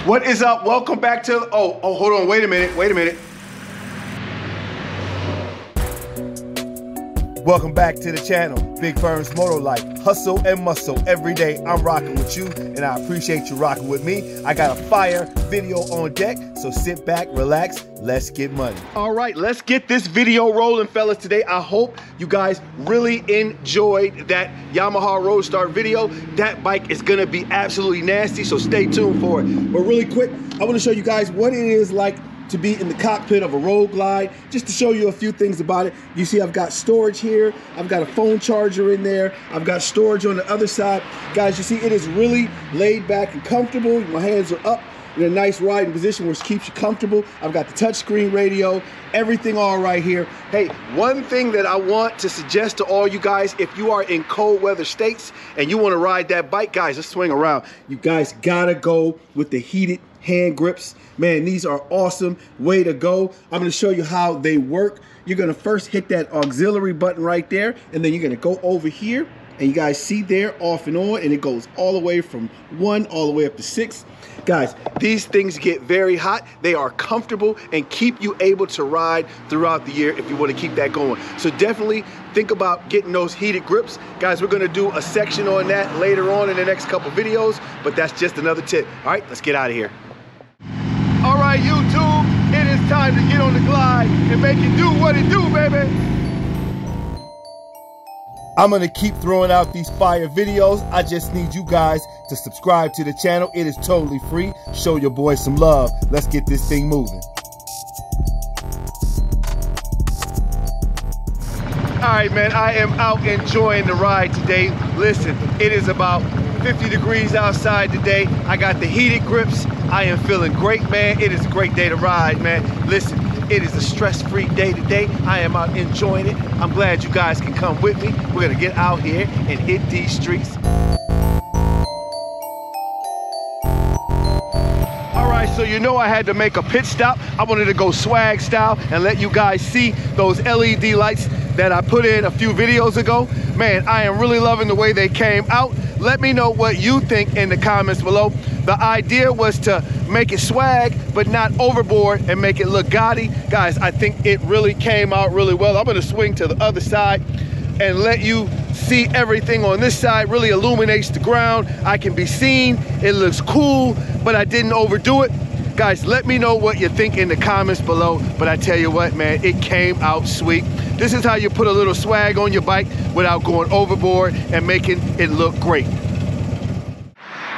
What is up? Welcome back to, hold on, wait a minute. Welcome back to the channel, Big Vern's MotoLife. Hustle and muscle every day. I'm rocking with you, and I appreciate you rocking with me. I got a fire video on deck, so sit back, relax, let's get money. All right, let's get this video rolling, fellas, today. I hope you guys really enjoyed that Yamaha Roadstar video. That bike is gonna be absolutely nasty, so stay tuned for it. But really quick, I wanna show you guys what it is like to be in the cockpit of a Roadglide, just to show you a few things about it. You see I've got storage here, I've got a phone charger in there, I've got storage on the other side. Guys, you see it is really laid back and comfortable. My hands are up in a nice riding position which keeps you comfortable. I've got the touchscreen radio, everything all right here. Hey, one thing that I want to suggest to all you guys, if you are in cold weather states and you want to ride that bike, guys, let's swing around. You guys gotta go with the heated hand grips. Man, these are awesome. Way to go. I'm going to show you how they work. You're going to first hit that auxiliary button right there, and then you're going to go over here, and you guys see there off and on, and it goes all the way from 1 all the way up to 6. Guys, these things get very hot. They are comfortable and keep you able to ride throughout the year if you want to keep that going. So definitely think about getting those heated grips. Guys, we're going to do a section on that later on in the next couple videos, but that's just another tip. All right, let's get out of here. All right, YouTube, it is time to get on the glide and make it do what it do, baby. I'm gonna keep throwing out these fire videos. I just need you guys to subscribe to the channel. It is totally free. Show your boys some love. Let's get this thing moving. All right, man, I am out enjoying the ride today. Listen, it is about 50 degrees outside today. I got the heated grips. I am feeling great, man. It is a great day to ride, man. Listen, it is a stress-free day today. I am out enjoying it. I'm glad you guys can come with me. We're gonna get out here and hit these streets. All right, so you know I had to make a pit stop. I wanted to go swag style and let you guys see those LED lights that I put in a few videos ago. Man, I am really loving the way they came out. Let me know what you think in the comments below. The idea was to make it swag, but not overboard and make it look gaudy. Guys, I think it really came out really well. I'm gonna swing to the other side and let you see everything on this side. Really illuminates the ground. I can be seen, it looks cool, but I didn't overdo it. Guys, let me know what you think in the comments below, but I tell you what, man, it came out sweet. This is how you put a little swag on your bike without going overboard and making it look great.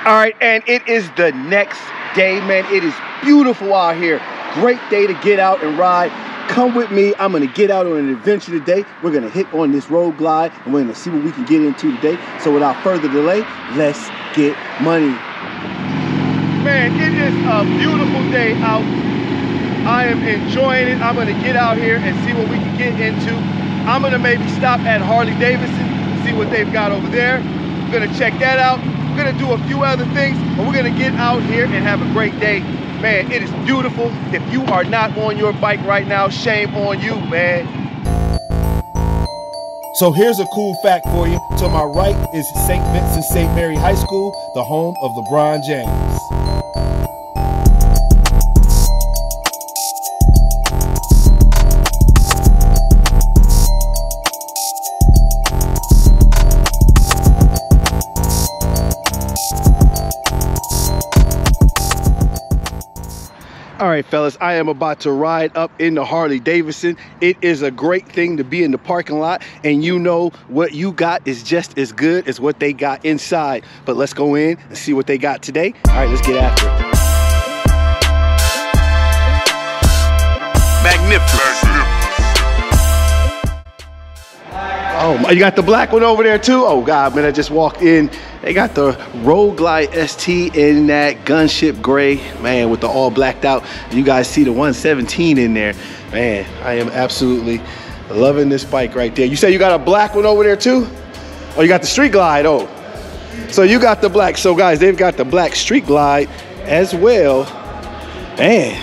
All right, and it is the next day, man. It is beautiful out here. Great day to get out and ride. Come with me. I'm gonna get out on an adventure today. We're gonna hit on this Roadglide and we're gonna see what we can get into today. So without further delay, let's get money. Man, it is a beautiful day out. I am enjoying it. I'm gonna get out here and see what we can get into. I'm gonna maybe stop at Harley Davidson, see what they've got over there. I'm gonna check that out. We're gonna do a few other things, but we're gonna get out here and have a great day. Man, it is beautiful. If you are not on your bike right now, shame on you, man. So here's a cool fact for you. To my right is St. Vincent St. Mary High School, the home of LeBron James. All right, fellas, I am about to ride up into Harley Davidson. It is a great thing to be in the parking lot, and you know what you got is just as good as what they got inside. But let's go in and see what they got today. All right, let's get after it. Magnificent. Oh, you got the black one over there too? Oh God, man, I just walked in. They got the Roadglide ST in that gunship gray, man, with the all blacked out. You guys see the 117 in there. Man, I am absolutely loving this bike right there. You say you got a black one over there too? Oh, you got the Street Glide, oh. So you got the black. So guys, they've got the black Street Glide as well. Man,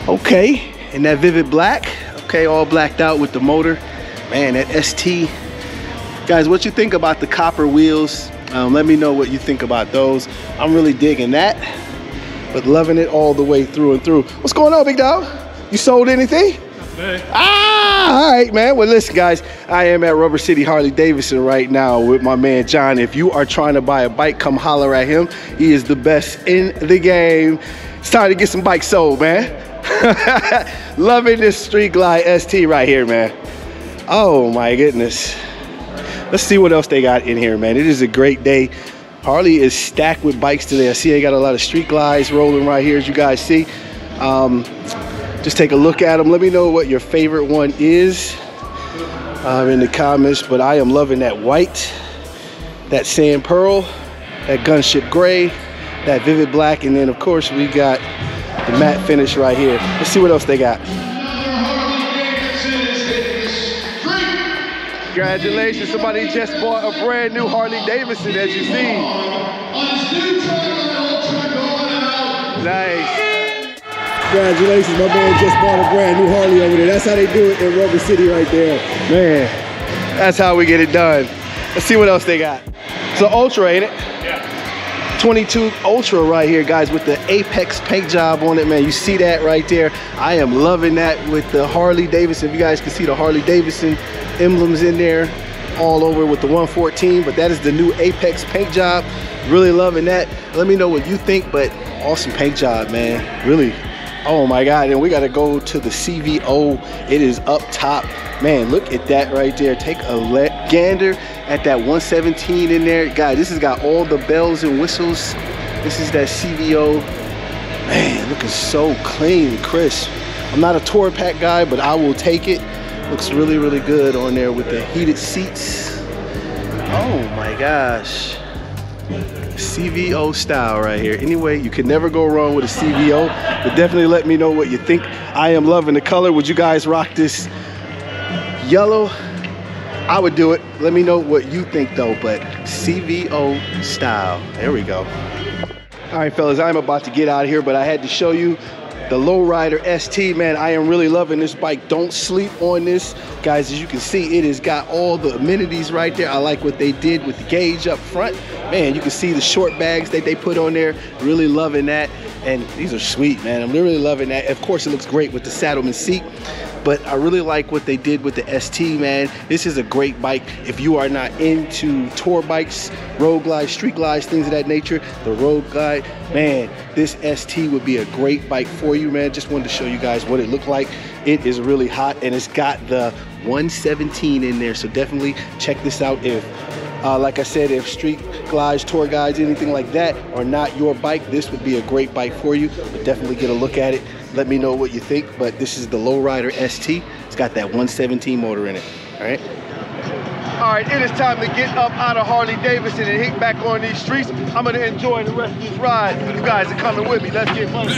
okay, in that vivid black. Okay, all blacked out with the motor. Man, that ST. Guys, what you think about the copper wheels? Let me know what you think about those. I'm really digging that. but loving it all the way through and through. What's going on, big dog? You sold anything? All right, man. Well, listen, guys, I am at Rubber City Harley Davidson right now with my man John. If you are trying to buy a bike, come holler at him. He is the best in the game. It's time to get some bikes sold, man. Loving this Street Glide ST right here, man. Oh my goodness. Let's see what else they got in here, man. It is a great day. Harley is stacked with bikes today. I see they got a lot of Street Glides rolling right here, as you guys see. Just take a look at them. Let me know what your favorite one is in the comments. But I am loving that white, that sand pearl, that gunship gray, that vivid black, and then of course we got the matte finish right here. Let's see what else they got. Congratulations, somebody just bought a brand new Harley Davidson, as you see. Nice. Congratulations, my man just bought a brand new Harley over there. That's how they do it in Rubber City right there. Man, that's how we get it done. Let's see what else they got. It's an Ultra, ain't it? Yeah. 22 Ultra right here, guys, with the Apex paint job on it, man. You see that right there? I am loving that with the Harley Davidson. If you guys can see the Harley Davidson emblems in there all over with the 114, but that is the new Apex paint job. Really loving that. Let me know what you think, but awesome paint job, man. Really. Oh my God, and we gotta go to the CVO. It is up top. Man, look at that right there. Take a gander at that 117 in there. Guys, this has got all the bells and whistles. This is that CVO. Man, looking so clean and crisp. I'm not a tour pack guy, but I will take it. Looks really, really good on there with the heated seats. Oh my gosh. CVO style right here. Anyway, you can never go wrong with a CVO, but definitely let me know what you think. I am loving the color. Would you guys rock this yellow? I would do it. Let me know what you think though, but CVO style. There we go. All right, fellas, I'm about to get out of here, but I had to show you the Lowrider ST, man. I am really loving this bike. Don't sleep on this. Guys, as you can see, it has got all the amenities right there. I like what they did with the gauge up front. Man, you can see the short bags that they put on there. Really loving that. And these are sweet, man. I'm really loving that. Of course, it looks great with the Saddleman seat, but I really like what they did with the ST, man. This is a great bike. If you are not into tour bikes, road glides, street glides, things of that nature, the Roadglide, man, this ST would be a great bike for you, man. Just wanted to show you guys what it looked like. It is really hot, and it's got the 117 in there, so definitely check this out. If like I said, if street glides, tour guides, anything like that are not your bike, this would be a great bike for you. But definitely get a look at it. Let me know what you think. But this is the Lowrider ST. It's got that 117 motor in it. All right. All right, it is time to get up out of Harley Davidson and hit back on these streets. I'm gonna enjoy the rest of this ride. You guys are coming with me. Let's get money.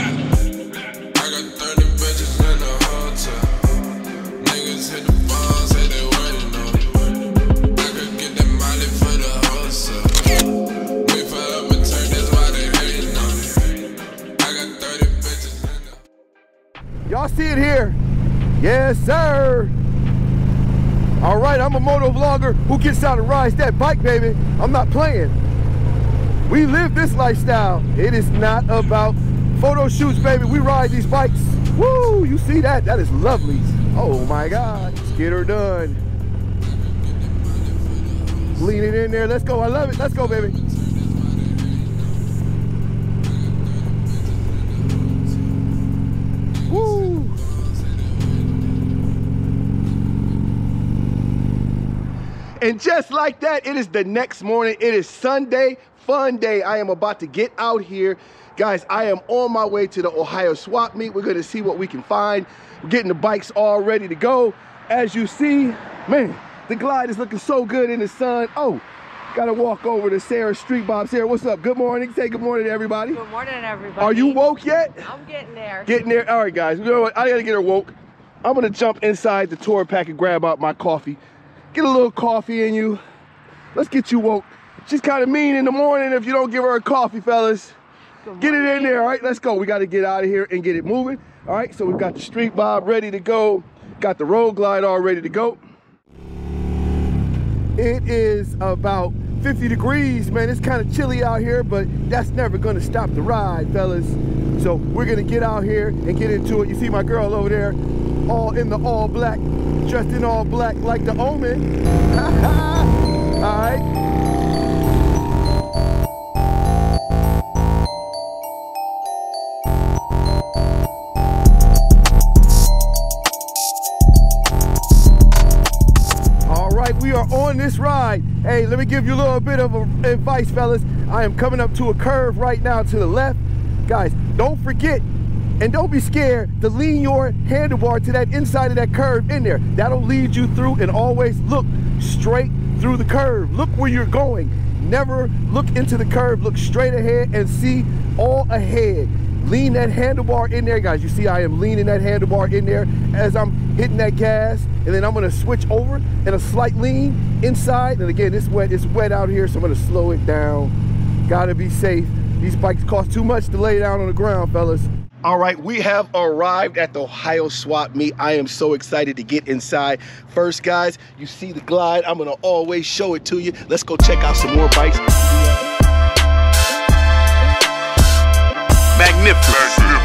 Y'all see it here? Yes, sir. All right, I'm a moto vlogger who gets out and rides that bike, baby. I'm not playing. We live this lifestyle. It is not about photo shoots, baby. We ride these bikes. Woo, you see that? That is lovely. Oh my God, let's get her done. Lean it in there, let's go, I love it. Let's go, baby. Woo. And just like that, it is the next morning. It is Sunday, fun day. I am about to get out here. Guys, I am on my way to the Ohio swap meet. We're gonna see what we can find. We're getting the bikes all ready to go. As you see, man, the Glide is looking so good in the sun. Oh, gotta walk over to Sarah Street Bob. Sarah, what's up? Good morning. Say good morning to everybody. Good morning, everybody. Are you woke yet? I'm getting there. Getting there. All right, guys. You know what? I gotta get her woke. I'm gonna jump inside the tour pack and grab out my coffee. Get a little coffee in you. Let's get you woke. She's kind of mean in the morning if you don't give her a coffee, fellas. Get it in there, all right? Let's go. We got to get out of here and get it moving. All right, so we've got the Street Bob ready to go. Got the Roadglide all ready to go. It is about 50 degrees, man. It's kind of chilly out here, but that's never going to stop the ride, fellas. So we're gonna get out here and get into it. You see my girl over there, all in the all black, dressed in all black like the Omen. All right. We are on this ride. Hey, let me give you a little bit of advice, fellas. I am coming up to a curve right now to the left. Guys, don't forget and don't be scared to lean your handlebar to that inside of that curve in there. That'll lead you through, and always look straight through the curve. Look where you're going. Never look into the curve. Look straight ahead and see all ahead. Lean that handlebar in there, guys. You see I am leaning that handlebar in there as I'm hitting that gas, and then I'm gonna switch over and a slight lean inside. And again, it's wet out here, so I'm gonna slow it down. Gotta be safe. These bikes cost too much to lay down on the ground, fellas. All right, we have arrived at the Ohio Swap Meet. I am so excited to get inside. First, guys, you see the Glide. I'm gonna always show it to you. Let's go check out some more bikes. Magnificent.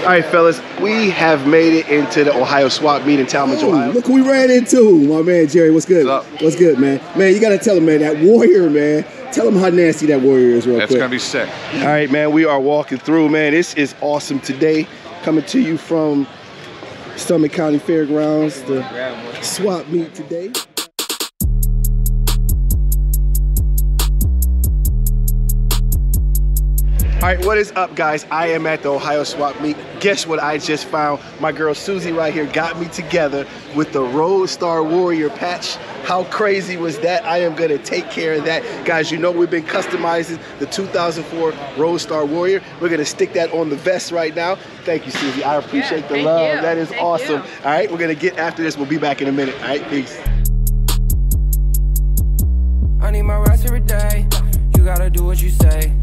All right, fellas, we have made it into the Ohio Swap Meet in Talmadge, Ohio. Look who we ran into. My man, Jerry. What's good? What's up? What's good, man? Man, you got to tell him, man, that Warrior, man. Tell him how nasty that Warrior is real quick. That's going to be sick. All right, man, we are walking through, man. This is awesome today. Coming to you from Summit County Fairgrounds, the Swap Meet today. All right, what is up, guys? I am at the Ohio Swap Meet. Guess what I just found? My girl Susie right here got me together with the Roadstar Warrior patch. How crazy was that? I am gonna take care of that. Guys, you know we've been customizing the 2004 Roadstar Warrior. We're gonna stick that on the vest right now. Thank you, Susie. I appreciate the love. That is awesome. All right, we're gonna get after this. We'll be back in a minute. All right, peace. I need my rest every day. You gotta do what you say.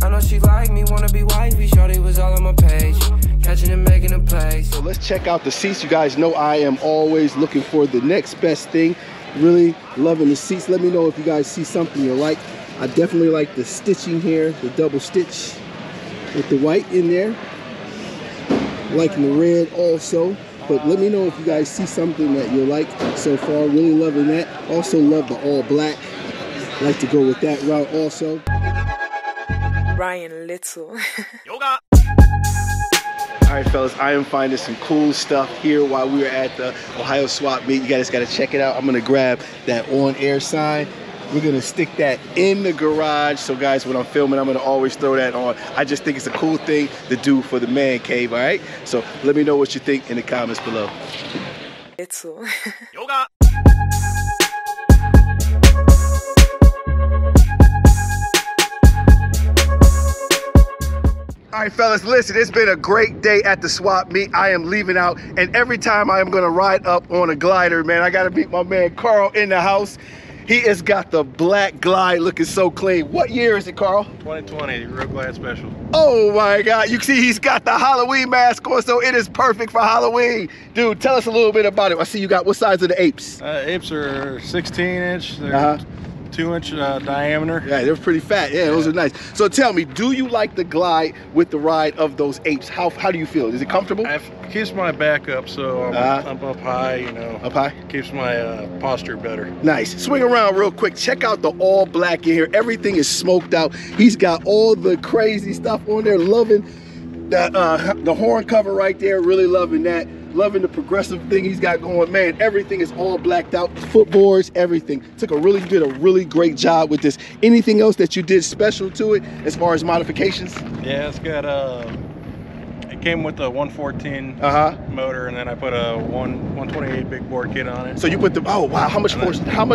I know she like me, wanna be wifey. Shorty was all on my page, catching and making a play. So let's check out the seats. You guys know I am always looking for the next best thing. Really loving the seats. Let me know if you guys see something you like. I definitely like the stitching here, the double stitch with the white in there. Liking the red also. But let me know if you guys see something that you like so far. Really loving that. Also love the all black. Like to go with that route also. Ryan Little. Yoga. All right, fellas, I am finding some cool stuff here while we are at the Ohio Swap Meet. You guys got to check it out. I'm going to grab that on-air sign. We're going to stick that in the garage. So, guys, when I'm filming, I'm going to always throw that on. I just think it's a cool thing to do for the man cave, all right? So let me know what you think in the comments below. Little. Yoga. All right, fellas, listen, it's been a great day at the Swap Meet. I am leaving out, and every time I am gonna ride up on a glider, man, I gotta meet my man Carl in the house. He has got the black Glide looking so clean. What year is it, Carl? 2020, Roadglide special. Oh my God, you see he's got the Halloween mask on, so it is perfect for Halloween. Dude, tell us a little bit about it. I see you got, what size are the apes? Apes are 16-inch. They're 2-inch diameter. Yeah, they're pretty fat. Yeah, those are nice. So tell me, do you like the Glide with the ride of those apes? How do you feel? Is it comfortable? It keeps my back up, so I'm up high, you know. Up high? Keeps my posture better. Nice. Swing around real quick. Check out the all black in here. Everything is smoked out. He's got all the crazy stuff on there. Loving the horn cover right there. Really loving that. Loving the progressive thing he's got going. Man, everything is all blacked out. Footboards, everything. Did a really great job with this. Anything else that you did special to it as far as modifications? Yeah, it's got it came with a 114 motor, and then I put a 128 big bore kit on it. So you put the, oh wow, how much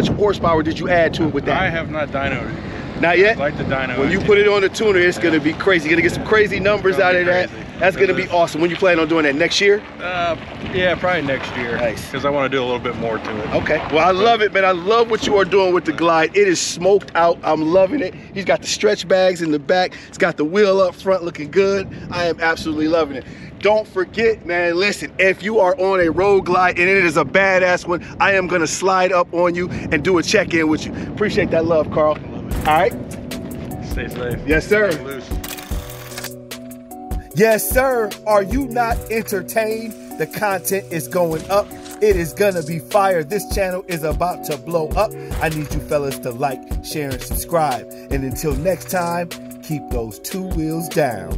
horsepower did you add to it with that? I have not dynoed it. Not yet? I like the dyno. When you put it on the tuner, it's gonna be crazy. You're gonna get some crazy numbers out of that. That's gonna be awesome. When you plan on doing that, next year? Yeah, probably next year. Nice. Because I want to do a little bit more to it. Okay. Well, I love it, man. I love what you are doing with the Glide. It is smoked out. I'm loving it. He's got the stretch bags in the back. It's got the wheel up front looking good. I am absolutely loving it. Don't forget, man, listen, if you are on a Roadglide and it is a badass one, I am gonna slide up on you and do a check-in with you. Appreciate that love, Carl. All right? Stay safe. Yes, sir. Stay loose. Yes, sir. Are you not entertained? The content is going up. It is gonna be fire. This channel is about to blow up. I need you fellas to like, share, and subscribe. And until next time, keep those 2 wheels down.